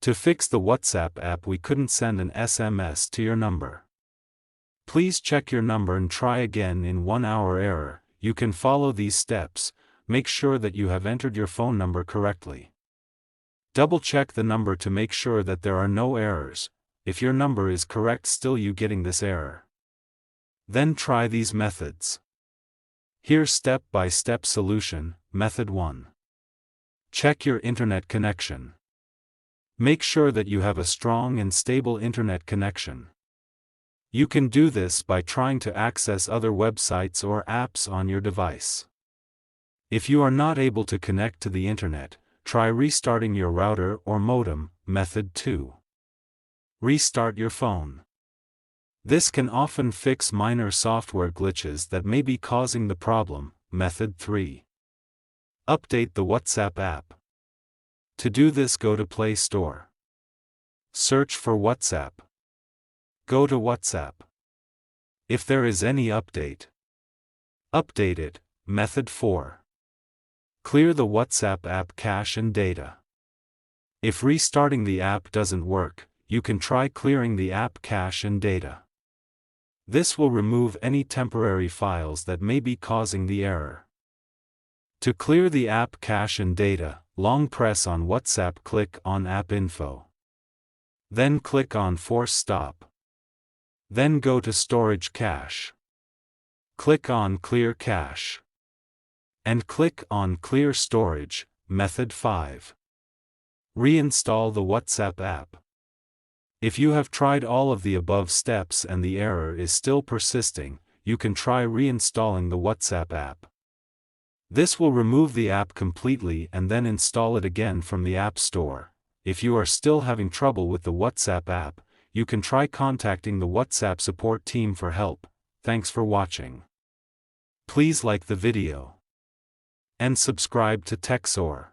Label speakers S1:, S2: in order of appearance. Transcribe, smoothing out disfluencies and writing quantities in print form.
S1: To fix the WhatsApp app, we couldn't send an SMS to your number. Please check your number and try again in 1 hour error. You can follow these steps. Make sure that you have entered your phone number correctly. Double check the number to make sure that there are no errors. If your number is correct, still you getting this error. Then try these methods. Here's step-by-step solution. Method 1. Check your internet connection. Make sure that you have a strong and stable internet connection. You can do this by trying to access other websites or apps on your device. If you are not able to connect to the internet, try restarting your router or modem. Method 2. Restart your phone. This can often fix minor software glitches that may be causing the problem. Method 3. Update the WhatsApp app. To do this, go to Play Store. Search for WhatsApp. Go to WhatsApp. If there is any update, update it. Method 4. Clear the WhatsApp app cache and data. If restarting the app doesn't work, you can try clearing the app cache and data. This will remove any temporary files that may be causing the error. To clear the app cache and data, long press on WhatsApp, click on App Info. Then click on Force Stop. Then go to Storage Cache. Click on Clear Cache. And click on Clear Storage. Method 5. Reinstall the WhatsApp app. If you have tried all of the above steps and the error is still persisting, you can try reinstalling the WhatsApp app. This will remove the app completely and then install it again from the App Store. If you are still having trouble with the WhatsApp app, you can try contacting the WhatsApp support team for help. Thanks for watching. Please like the video and subscribe to TechSor.